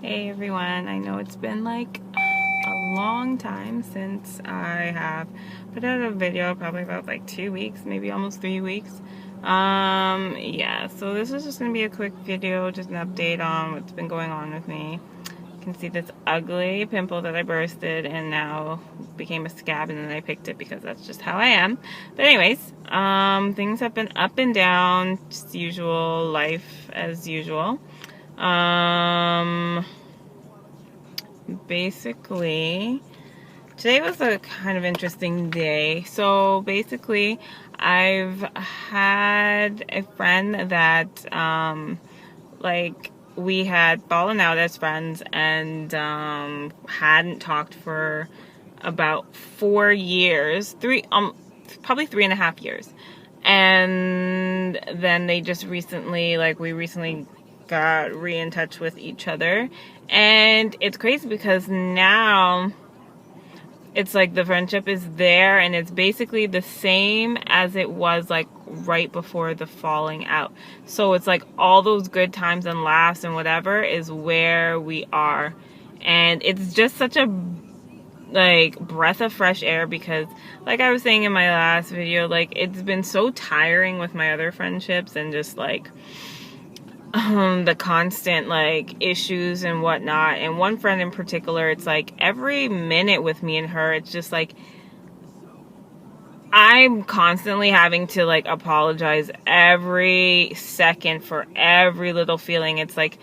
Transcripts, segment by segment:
Hey everyone, I know it's been like a long time since I have put out a video, probably about like 2 weeks, maybe almost 3 weeks. Yeah, so this is just gonna be a quick video, just an update on what's been going on with me. You can see this ugly pimple that I bursted and now became a scab, and then I picked it because that's just how I am. But anyways, things have been up and down, just usual life as usual. Basically, today was a kind of interesting day. So basically, I've had a friend that, we had fallen out as friends and hadn't talked for about 4 years, probably 3.5 years. And then they just recently, we recently got in touch with each other, and it's crazy because now it's like the friendship is there and it's basically the same as it was like right before the falling out. So it's like all those good times and laughs and whatever is where we are, and it's just such a breath of fresh air because, like I was saying in my last video, it's been so tiring with my other friendships and just the constant issues and whatnot. And one friend in particular, it's like every minute with me and her, it's just like I'm constantly having to apologize every second for every little feeling. It's like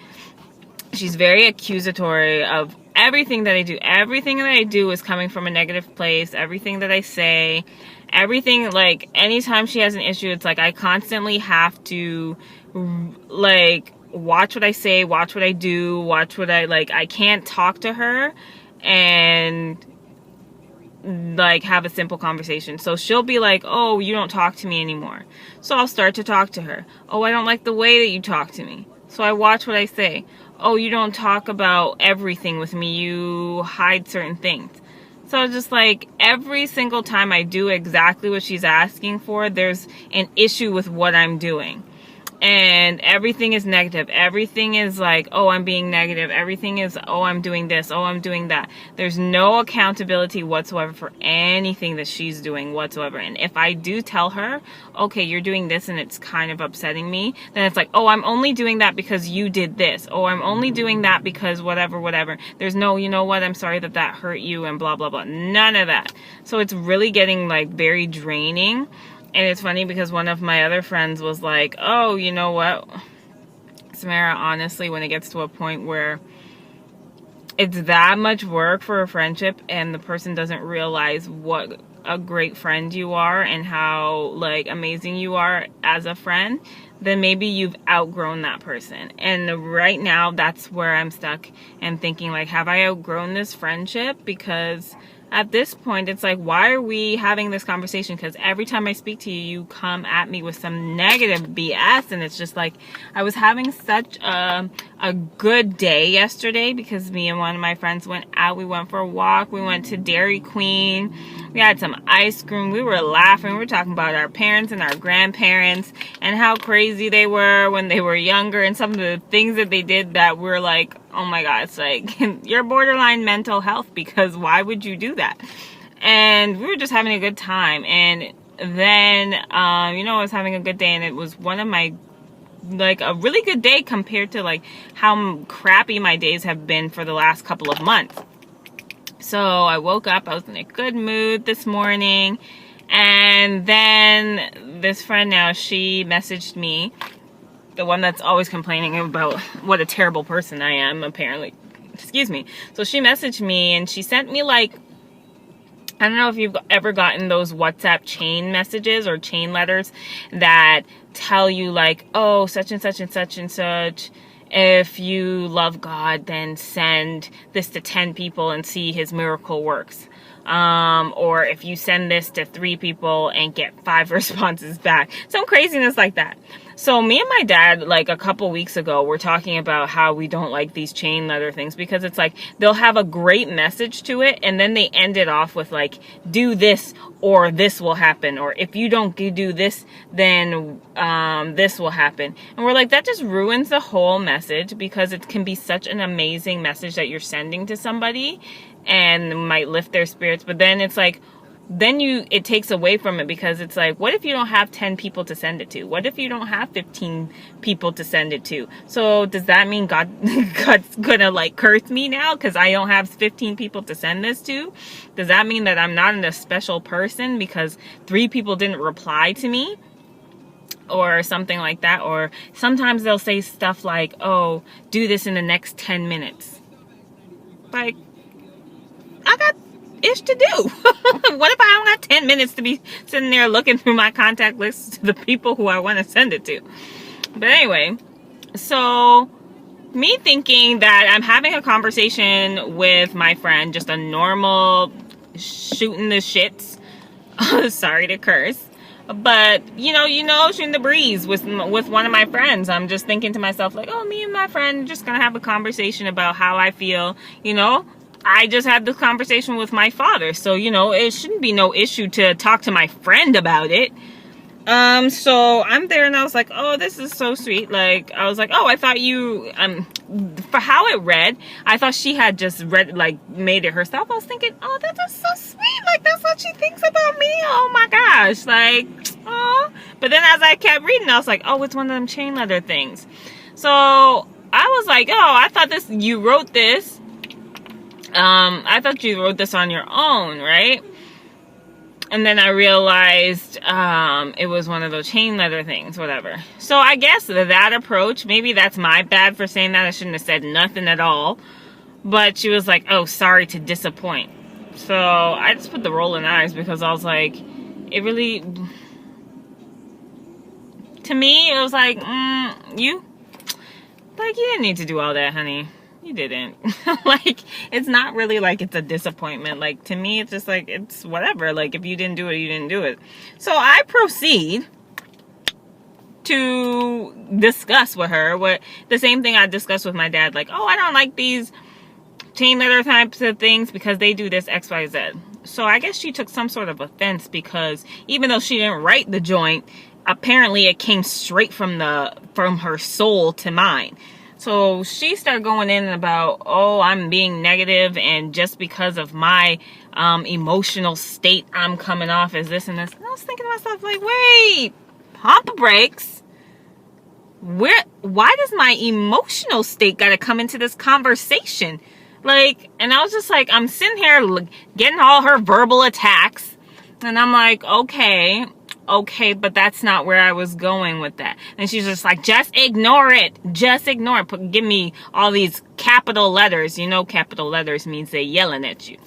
she's very accusatory of everything that I do. Everything that I do is coming from a negative place. Everything that I say, everything, anytime she has an issue, it's like I constantly have to watch what I say, watch what I do, watch what I can't talk to her and have a simple conversation. So she'll be like, oh, you don't talk to me anymore. So I'll start to talk to her. Oh, I don't like the way that you talk to me. So I watch what I say. Oh, you don't talk about everything with me. You hide certain things. So just every single time I do exactly what she's asking for, there's an issue with what I'm doing. And everything is negative. Everything is oh, I'm being negative. Everything is, oh, I'm doing this. Oh, I'm doing that. There's no accountability whatsoever for anything that she's doing whatsoever. And if I do tell her, okay, you're doing this and it's kind of upsetting me, then it's oh, I'm only doing that because you did this. Oh, I'm only doing that because whatever. There's no, you know what, I'm sorry that hurt you and blah, blah, blah. None of that. So it's really getting very draining. And it's funny because one of my other friends was like, oh, you know what, Samara, honestly, when it gets to a point where it's that much work for a friendship and the person doesn't realize what a great friend you are and how amazing you are as a friend, then maybe you've outgrown that person. And right now that's where I'm stuck and thinking have I outgrown this friendship? Because at this point, it's why are we having this conversation? Because every time I speak to you, you come at me with some negative BS. And it's just I was having such a good day yesterday because me and one of my friends went out. We went for a walk. We went to Dairy Queen. We had some ice cream. We were laughing. We were talking about our parents and our grandparents and how crazy they were when they were younger and some of the things that they did that were oh my God, it's you're borderline mental health, because why would you do that? And we were just having a good time. And then, I was having a good day, and it was one of my, a really good day compared to how crappy my days have been for the last couple of months. So I woke up, I was in a good mood this morning, and then this friend now, she messaged me, the one that's always complaining about what a terrible person I am, apparently. Excuse me. So she messaged me and she sent me I don't know if you've ever gotten those WhatsApp chain messages or chain letters that tell you oh, such and such and such and such. If you love God, then send this to 10 people and see his miracle works. Or if you send this to 3 people and get 5 responses back. Some craziness like that. So me and my dad, like a couple weeks ago, were talking about how we don't like these chain letter things because it's like they'll have a great message to it and then they end it off with like, do this or this will happen, or if you don't do this, then this will happen. And we're like, that just ruins the whole message, because it can be such an amazing message that you're sending to somebody and might lift their spirits, but then it's like, it takes away from it, because it's like, what if you don't have 10 people to send it to? What if you don't have 15 people to send it to? So does that mean God's gonna like curse me now because I don't have 15 people to send this to? Does that mean that I'm not a special person because 3 people didn't reply to me? Or something like that. Or sometimes they'll say stuff like, oh, do this in the next 10 minutes. Like, I got ish to do. What if I don't got 10 minutes to be sitting there looking through my contact list to the people who I want to send it to? But anyway, so me thinking that I'm having a conversation with my friend, just a normal shooting the shits. Sorry to curse. But, shooting the breeze with one of my friends. I'm just thinking to myself, like, oh, me and my friend are just going to have a conversation about how I feel, I just had this conversation with my father, so, it shouldn't be no issue to talk to my friend about it. So I'm there and I was like, oh, this is so sweet. Like, I was like, oh, I thought you, for how it read, I thought she had just made it herself. I was thinking, oh, that's just so sweet. Like, that's what she thinks about me. Oh my gosh. Like, oh. But then as I kept reading, I was like, oh, it's one of them chain letter things. So I was like, oh, I thought you wrote this. I thought you wrote this on your own, right? And then I realized it was one of those chain letter things, whatever. So I guess that approach, maybe that's my bad for saying that. I shouldn't have said nothing at all. But she was like, oh, sorry to disappoint. So I just put the rolling eyes because I was like, it really, to me, it was like, you didn't need to do all that, honey. You didn't. Like, it's not really like it's a disappointment. Like, to me, it's just like, it's whatever. Like, if you didn't do it, you didn't do it. So I proceed to discuss with her the same thing I discussed with my dad. Like, oh, I don't like these chain letter types of things because they do this X, Y, Z. So I guess she took some sort of offense because even though she didn't write the joint, apparently it came straight from her soul to mine. So she started going in about, oh, I'm being negative, and just because of my emotional state, I'm coming off as this and this. And I was thinking to myself, like, wait, pump the brakes. Why does my emotional state got to come into this conversation? Like, and I was just like, I'm sitting here getting all her verbal attacks, and I'm like, okay, but that's not where I was going with that. And she's just like, just ignore it. Just ignore it. Give me all these capital letters. Capital letters means they're yelling at you.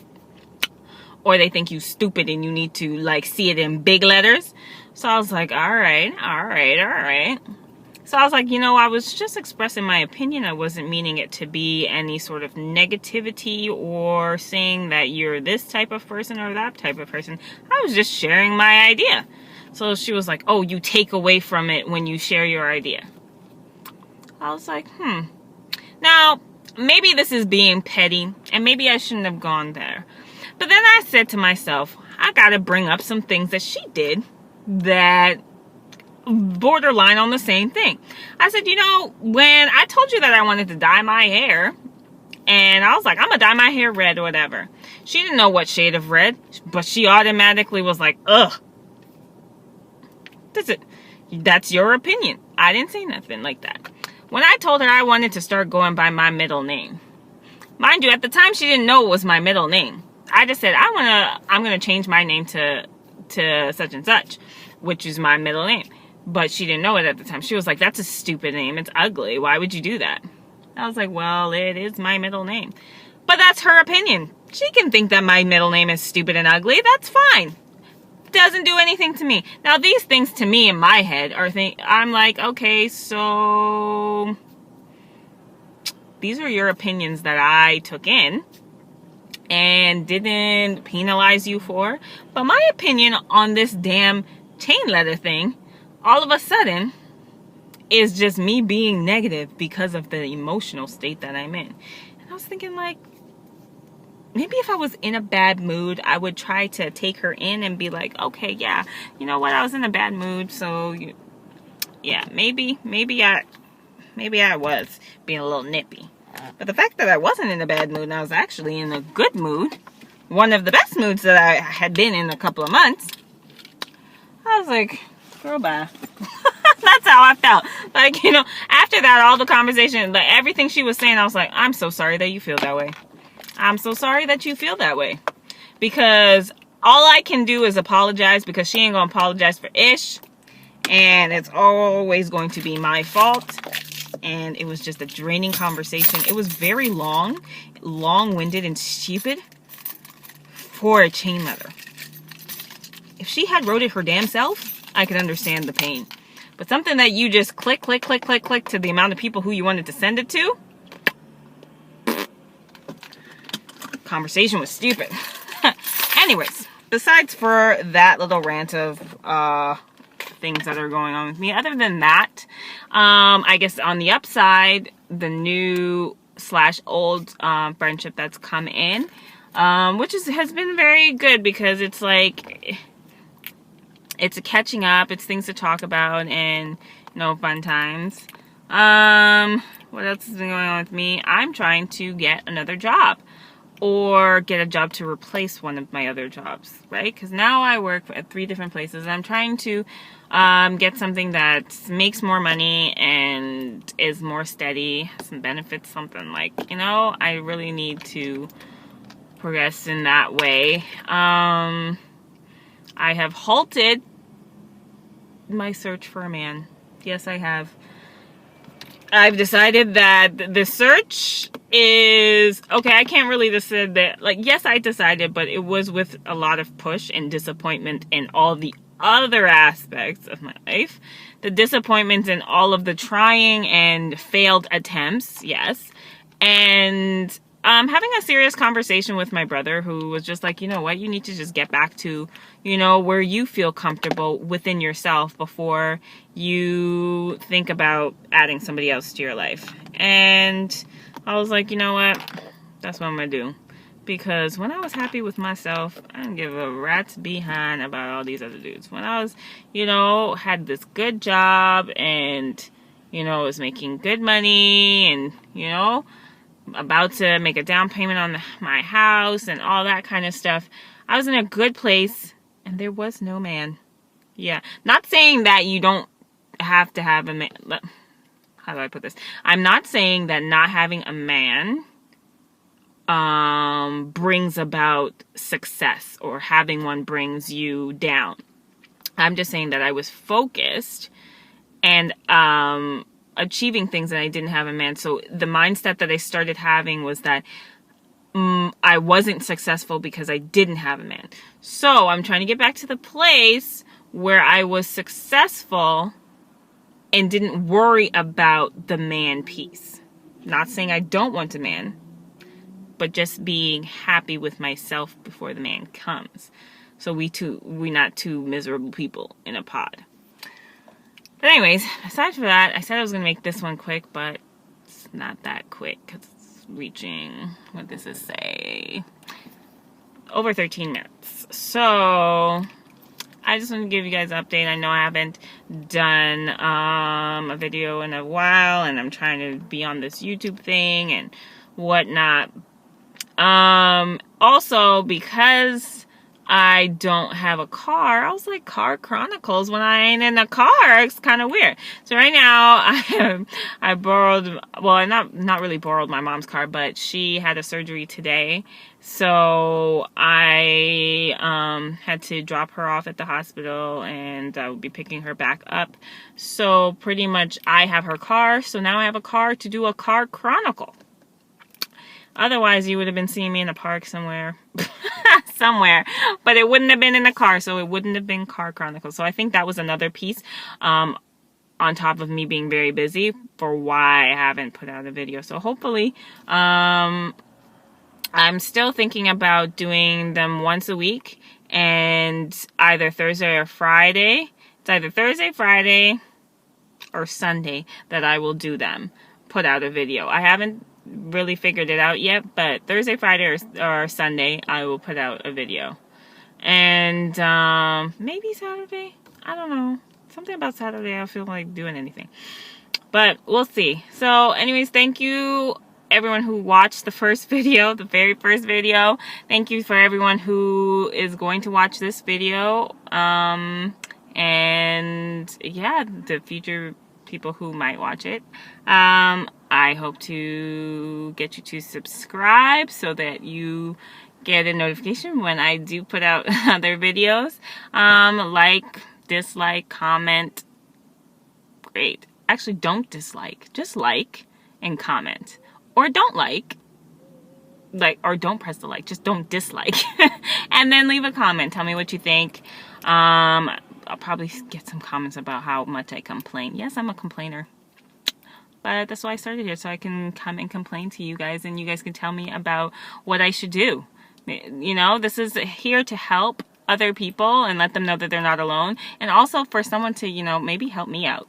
Or they think you stupid and you need to, see it in big letters. So I was like, all right. So I was like, I was just expressing my opinion. I wasn't meaning it to be any sort of negativity or saying that you're this type of person or that type of person. I was just sharing my idea. So she was like, oh, you take away from it when you share your idea. I was like, Now, maybe this is being petty, and maybe I shouldn't have gone there. But then I said to myself, I gotta bring up some things that she did that borderline on the same thing. I said, when I told you that I wanted to dye my hair, and I was like, I'm gonna dye my hair red or whatever. She didn't know what shade of red, but she automatically was like, ugh. That's your opinion. I didn't say nothing like that. When I told her I wanted to start going by my middle name, mind you, at the time she didn't know it was my middle name. I just said, I'm gonna change my name to such and such, which is my middle name. But she didn't know it at the time. She was like, that's a stupid name. It's ugly. Why would you do that? I was like, well, it is my middle name. But that's her opinion. She can think that my middle name is stupid and ugly. That's fine. Doesn't do anything to me. Now, these things to me in my head I'm like, okay, so these are your opinions that I took in and didn't penalize you for. But my opinion on this damn chain letter thing, all of a sudden, is just me being negative because of the emotional state that I'm in. And I was thinking, like, maybe if I was in a bad mood, I would try to take her in and be like, okay, yeah, you know what, I was in a bad mood, so yeah, maybe I was being a little nippy. But the fact that I wasn't in a bad mood and I was actually in a good mood, one of the best moods that I had been in a couple of months, I was like, girl, bye. That's how I felt. Like, you know, after that, all the conversation, like everything she was saying, I was like, I'm so sorry that you feel that way. I'm so sorry that you feel that way. Because all I can do is apologize, because she ain't gonna apologize for ish. And it's always going to be my fault. And it was just a draining conversation. It was very long-winded and stupid for a chain letter. If she had wrote it her damn self, I could understand the pain. But something that you just click to the amount of people who you wanted to send it to, conversation was stupid. Anyways, besides for that little rant of things that are going on with me, other than that, I guess on the upside, the new / old friendship that's come in, which has been very good, because it's like, it's a catching up, it's things to talk about, and, you know, fun times. What else has been going on with me? I'm trying to get another job, or get a job to replace one of my other jobs, right? Because now I work at 3 different places, and I'm trying to get something that makes more money and is more steady, some benefits, something like, you know, I really need to progress in that way. I have halted my search for a man. Yes, I have. I've decided that the search is okay. I can't really decide that. Like, yes, I decided, but it was with a lot of push and disappointment in all the other aspects of my life. The disappointments in all of the trying and failed attempts, yes. And having a serious conversation with my brother, who was just like, you know what, you need to just get back to, you know, where you feel comfortable within yourself before you think about adding somebody else to your life. And I was like, you know what, that's what I'm gonna do. Because when I was happy with myself, I didn't give a rat's behind about all these other dudes. When I was, you know, had this good job and, you know, was making good money and, you know, about to make a down payment on my house and all that kind of stuff, I was in a good place, and there was no man. Yeah. Not saying that you don't have to have a man. How do I put this? I'm not saying that not having a man brings about success, or having one brings you down. I'm just saying that I was focused and achieving things, and I didn't have a man. So the mindset that I started having was that I wasn't successful because I didn't have a man. So I'm trying to get back to the place where I was successful and didn't worry about the man piece. Not saying I don't want a man, but just being happy with myself before the man comes. So we not two miserable people in a pod. But anyways, aside from that, I said I was going to make this one quick, but it's not that quick because it's reaching, what does this say? Over 13 minutes. So I just want to give you guys an update. I know I haven't done a video in a while, and I'm trying to be on this YouTube thing and whatnot. Also, because I don't have a car, I was like, car chronicles when I ain't in a car. It's kind of weird. So right now I borrowed, well, I not really borrowed my mom's car, but she had a surgery today. So I had to drop her off at the hospital, and I will be picking her back up. So pretty much I have her car. So now I have a car to do a car chronicle. Otherwise, you would have been seeing me in a park somewhere. Somewhere. But it wouldn't have been in a car, so it wouldn't have been Car Chronicles. So I think that was another piece on top of me being very busy for why I haven't put out a video. So hopefully, I'm still thinking about doing them once a week, and either Thursday or Friday. It's either Thursday, Friday, or Sunday that I will do them, put out a video. I haven't really figured it out yet, but Thursday, Friday, or Sunday, I will put out a video. And maybe Saturday, I don't know. Something about Saturday, I feel like doing anything. But we'll see. So anyways, thank you everyone who watched the first video, the very first video. Thank you for everyone who is going to watch this video. And yeah, the future people who might watch it. I hope to get you to subscribe so that you get a notification when I do put out other videos. Like, dislike, comment. Great. Actually, don't dislike. Just like and comment. Or don't like, or don't press the like. Just don't dislike. And then leave a comment. Tell me what you think. I'll probably get some comments about how much I complain. Yes, I'm a complainer. But that's why I started here, so I can come and complain to you guys, and you guys can tell me about what I should do. You know, this is here to help other people and let them know that they're not alone. And also for someone to, you know, maybe help me out.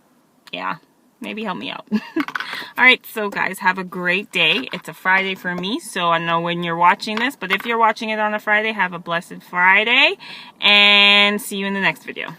Yeah, maybe help me out. Alright, so guys, have a great day. It's a Friday for me, so I know when you're watching this. But if you're watching it on a Friday, have a blessed Friday. And see you in the next video.